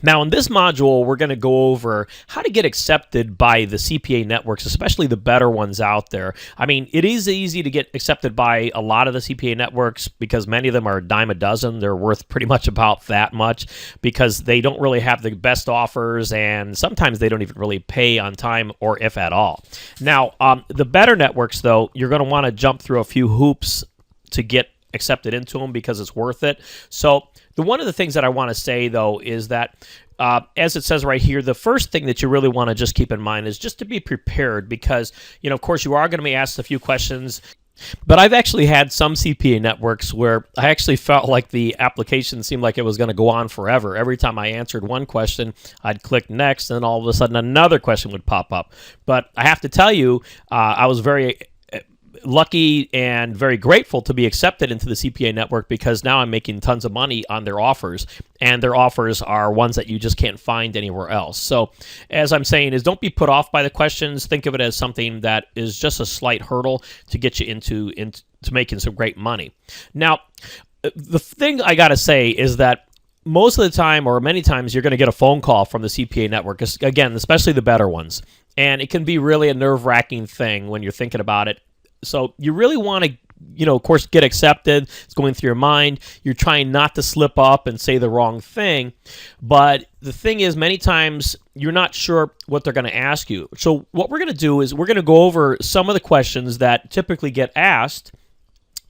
Now, in this module, we're going to go over how to get accepted by the CPA networks, especially the better ones out there. I mean, it is easy to get accepted by a lot of the CPA networks because many of them are a dime a dozen. They're worth pretty much about that much because they don't really have the best offers, and sometimes they don't even really pay on time or if at all. Now, the better networks, though, you're going to want to jump through a few hoops to get accepted into them because it's worth it. So one of the things that I want to say, though, is that as it says right here, the first thing that you really want to just keep in mind is just to be prepared because, of course, you are going to be asked a few questions. But I've actually had some CPA networks where I actually felt like the application seemed like it was going to go on forever. Every time I answered one question, I'd click next, and then all of a sudden another question would pop up. But I have to tell you, I was very lucky and very grateful to be accepted into the CPA network because now I'm making tons of money on their offers, and their offers are ones that you just can't find anywhere else. So as I'm saying is don't be put off by the questions. Think of it as something that is just a slight hurdle to get you into making some great money. Now, the thing I got to say is that most of the time or many times you're going to get a phone call from the CPA network, again, especially the better ones. And it can be really a nerve-wracking thing when you're thinking about it. So you really want to, of course, get accepted. It's going through your mind. You're trying not to slip up and say the wrong thing. But the thing is, many times you're not sure what they're going to ask you. So what we're going to do is we're going to go over some of the questions that typically get asked.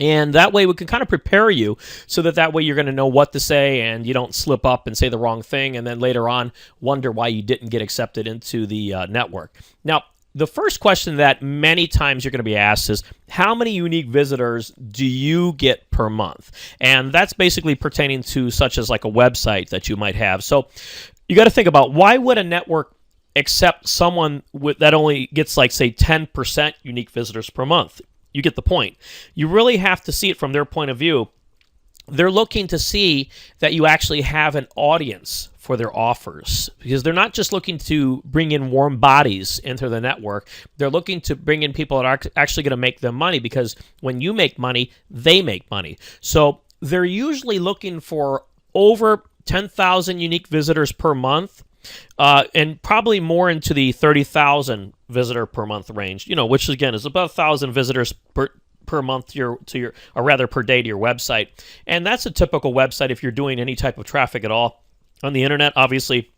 And that way we can kind of prepare you so that way you're going to know what to say and you don't slip up and say the wrong thing and then later on wonder why you didn't get accepted into the network. Now, the first question that many times you're going to be asked is, how many unique visitors do you get per month? And that's basically pertaining to such as like a website that you might have. So you got to think about, why would a network accept someone that only gets like, say, 10% unique visitors per month? You get the point. You really have to see it from their point of view. They're looking to see that you actually have an audience for their offers because they're not just looking to bring in warm bodies into the network. They're looking to bring in people that are actually going to make them money because when you make money, they make money. So they're usually looking for over 10,000 unique visitors per month and probably more into the 30,000 visitor per month range, which again is about 1,000 visitors per month per day to your website. And that's a typical website if you're doing any type of traffic at all. On the internet, obviously,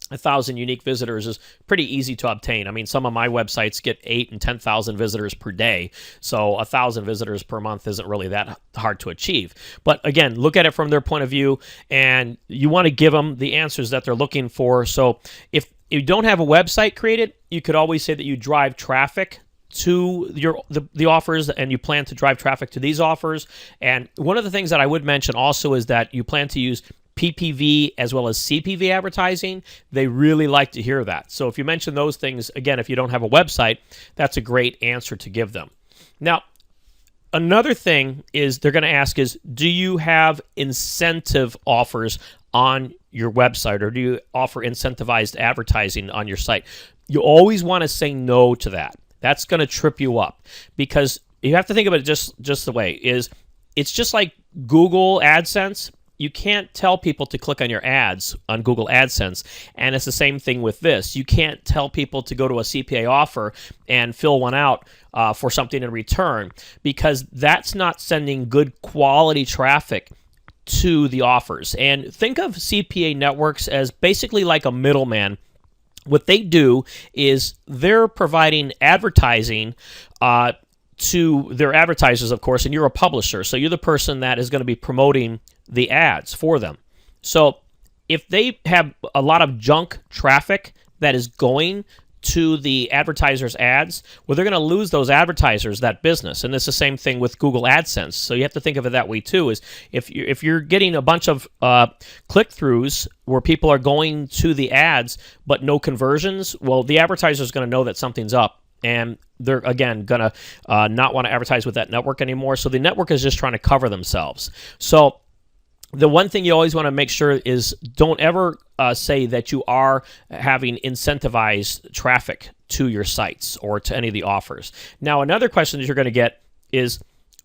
1,000 unique visitors is pretty easy to obtain. I mean, some of my websites get 8,000 and 10,000 visitors per day, so 1,000 visitors per month isn't really that hard to achieve. But again, look at it from their point of view, and you want to give them the answers that they're looking for. So if you don't have a website created, you could always say that you drive traffic to the offers, and you plan to drive traffic to these offers. And one of the things that I would mention also is that you plan to use PPV as well as CPV advertising. They really like to hear that. So if you mention those things, again, if you don't have a website, that's a great answer to give them. Now, another thing is they're going to ask is, do you have incentive offers on your website, or do you offer incentivized advertising on your site? You always want to say no to that. That's going to trip you up because you have to think about it just the way is. It's just like Google AdSense. You can't tell people to click on your ads on Google AdSense, and it's the same thing with this. You can't tell people to go to a CPA offer and fill one out for something in return because that's not sending good quality traffic to the offers. And think of CPA networks as basically like a middleman. What they do is they're providing advertising to their advertisers, of course, and you're a publisher. So you're the person that is going to be promoting the ads for them. So if they have a lot of junk traffic that is going to the advertisers' ads, well, they're going to lose those advertisers, that business. And it's the same thing with Google AdSense. So you have to think of it that way too, is if you're getting a bunch of click-throughs where people are going to the ads but no conversions, well, the advertiser is going to know that something's up. And they're, again, going to not want to advertise with that network anymore. So the network is just trying to cover themselves. So the one thing you always want to make sure is don't ever say that you are having incentivized traffic to your sites or to any of the offers. Now, another question that you're going to get is,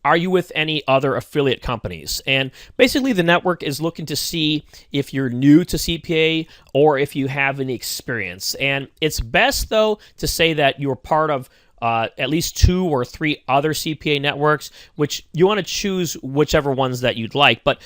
are you with any other affiliate companies? And basically, the network is looking to see if you're new to CPA or if you have any experience. And it's best, though, to say that you're part of at least 2 or 3 other CPA networks, which you want to choose whichever ones that you'd like. But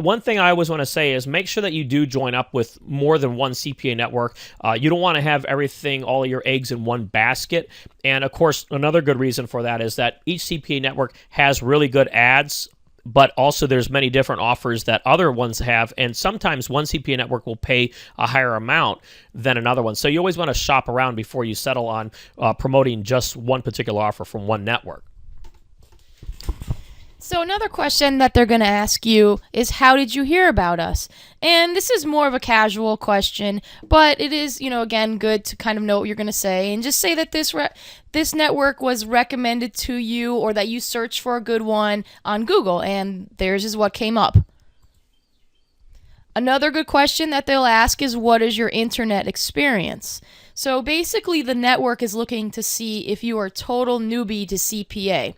one thing I always want to say is make sure that you do join up with more than one CPA network. You don't want to have everything, all of your eggs in one basket. And of course, another good reason for that is that each CPA network has really good ads, but also there's many different offers that other ones have. And sometimes one CPA network will pay a higher amount than another one. So you always want to shop around before you settle on promoting just one particular offer from one network. So another question that they're going to ask you is, how did you hear about us? And this is more of a casual question, but it is, again, good to kind of know what you're going to say and just say that this network was recommended to you, or that you searched for a good one on Google, and theirs is what came up. Another good question that they'll ask is, what is your internet experience? So basically, the network is looking to see if you are a total newbie to CPA.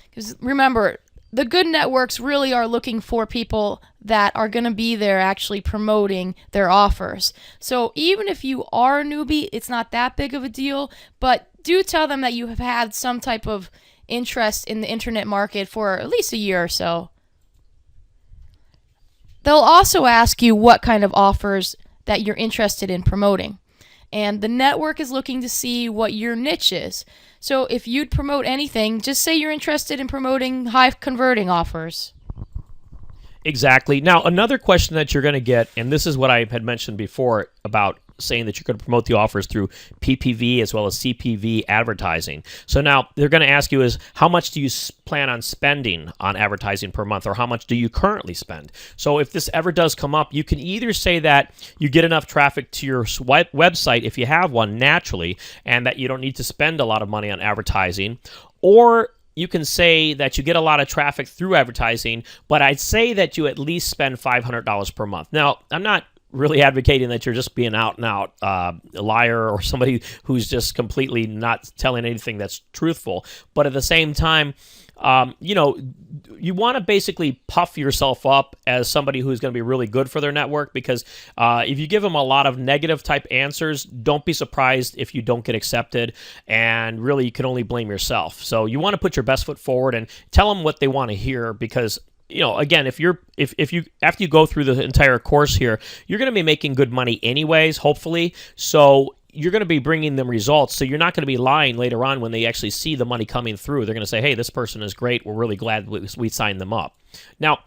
Because remember, the good networks really are looking for people that are going to be there actually promoting their offers. So even if you are a newbie, it's not that big of a deal, but do tell them that you have had some type of interest in the internet market for at least a year or so. They'll also ask you what kind of offers that you're interested in promoting. And the network is looking to see what your niche is. So if you'd promote anything, just say you're interested in promoting high converting offers. Exactly. Now, another question that you're going to get, and this is what I had mentioned before about saying that you're going to promote the offers through PPV as well as CPV advertising. So now they're going to ask you is, how much do you plan on spending on advertising per month, or how much do you currently spend? So if this ever does come up, you can either say that you get enough traffic to your website, if you have one naturally, and that you don't need to spend a lot of money on advertising, or you can say that you get a lot of traffic through advertising, but I'd say that you at least spend $500 per month. Now, I'm not really advocating that you're just being out and out a liar or somebody who's just completely not telling anything that's truthful. But at the same time, you want to basically puff yourself up as somebody who's going to be really good for their network, because if you give them a lot of negative type answers, don't be surprised if you don't get accepted, and really you can only blame yourself. So you want to put your best foot forward and tell them what they want to hear, because again, if you after you go through the entire course here, you're going to be making good money anyways, hopefully. So you're going to be bringing them results. So you're not going to be lying later on when they actually see the money coming through. They're going to say, hey, this person is great. We're really glad we signed them up. Now,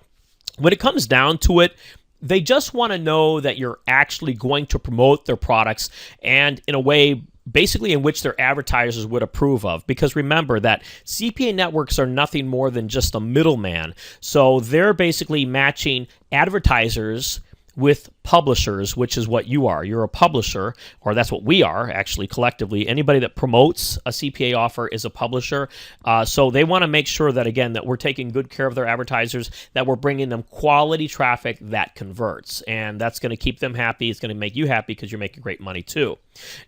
when it comes down to it, they just want to know that you're actually going to promote their products, and in a way basically in which their advertisers would approve of. Because remember that CPA networks are nothing more than just a middleman. So they're basically matching advertisers with publishers, which is what you are. You're a publisher, or that's what we are, actually, collectively. Anybody that promotes a CPA offer is a publisher. So they want to make sure that, again, that we're taking good care of their advertisers, that we're bringing them quality traffic that converts. And that's going to keep them happy. It's going to make you happy because you're making great money too.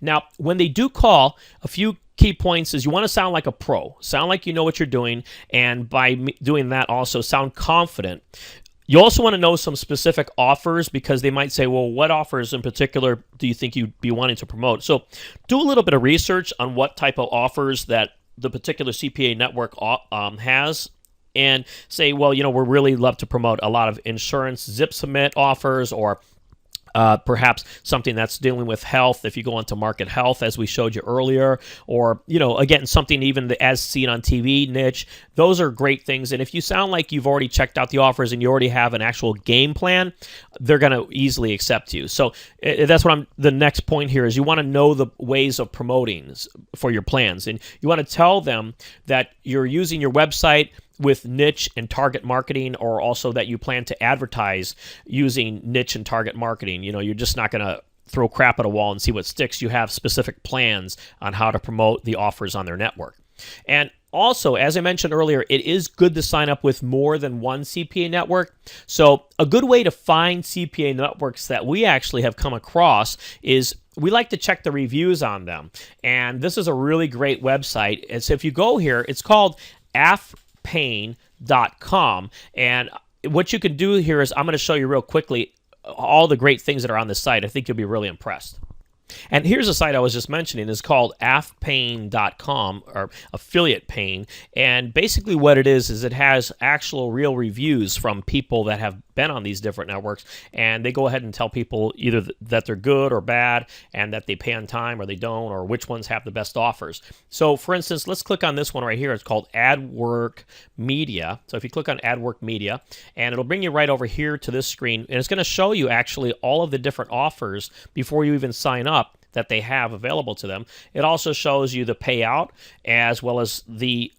Now, when they do call, a few key points is you want to sound like a pro, sound like you know what you're doing, and by doing that also sound confident. You also want to know some specific offers, because they might say, well, what offers in particular do you think you'd be wanting to promote? So do a little bit of research on what type of offers that the particular CPA network has, and say, well, we really love to promote a lot of insurance zip submit offers, or perhaps something that's dealing with health, if you go into market health, as we showed you earlier, or, again, something even as seen on TV niche. Those are great things. And if you sound like you've already checked out the offers and you already have an actual game plan, they're going to easily accept you. So that's what the next point here is, you want to know the ways of promoting for your plans. And you want to tell them that you're using your website with niche and target marketing, or also that you plan to advertise using niche and target marketing. You're just not going to throw crap at a wall and see what sticks. You have specific plans on how to promote the offers on their network. And also, as I mentioned earlier, it is good to sign up with more than one CPA network. So a good way to find CPA networks that we actually have come across is we like to check the reviews on them. And this is a really great website. And so if you go here, it's called adwork.com. And what you can do here is I'm going to show you real quickly all the great things that are on this site. I think you'll be really impressed. And here's a site I was just mentioning. It's called affpain.com, or affiliate pain. And basically what it is it has actual real reviews from people that have been on these different networks, and they go ahead and tell people either that they're good or bad, and that they pay on time or they don't, or which ones have the best offers. So for instance, let's click on this one right here. It's called AdWork Media. So if you click on AdWork Media, and it'll bring you right over here to this screen, and it's going to show you actually all of the different offers before you even sign up that they have available to them. It also shows you the payout, as well as the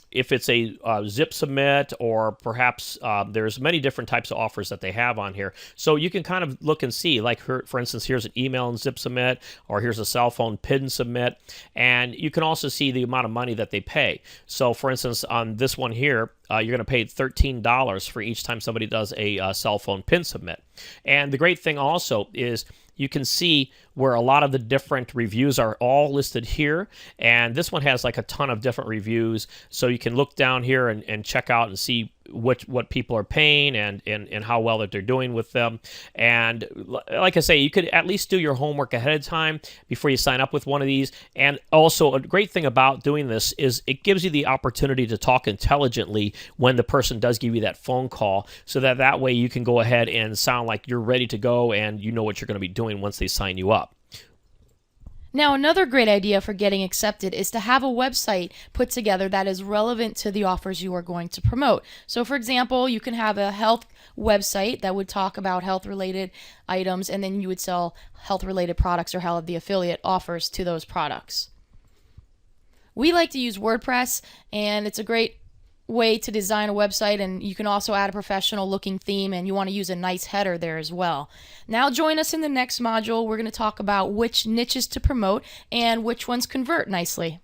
if it's a zip submit, or perhaps there's many different types of offers that they have on here. So you can kind of look and see, like for instance, here's an email and zip submit, or here's a cell phone PIN submit, and you can also see the amount of money that they pay. So for instance, on this one here, you're going to pay $13 for each time somebody does a cell phone PIN submit. And the great thing also is you can see where a lot of the different reviews are all listed here, and this one has like a ton of different reviews, so you can look down here and check out and see what people are paying and how well that they're doing with them. And like I say, you could at least do your homework ahead of time before you sign up with one of these. And also a great thing about doing this is it gives you the opportunity to talk intelligently when the person does give you that phone call, so that way you can go ahead and sound like you're ready to go and you know what you're going to be doing once they sign you up. Now, another great idea for getting accepted is to have a website put together that is relevant to the offers you are going to promote. So, for example, you can have a health website that would talk about health-related items, and then you would sell health-related products or have the affiliate offers to those products. We like to use WordPress, and it's a great way to design a website, and you can also add a professional looking theme, and you want to use a nice header there as well. Now join us in the next module. We're going to talk about which niches to promote and which ones convert nicely.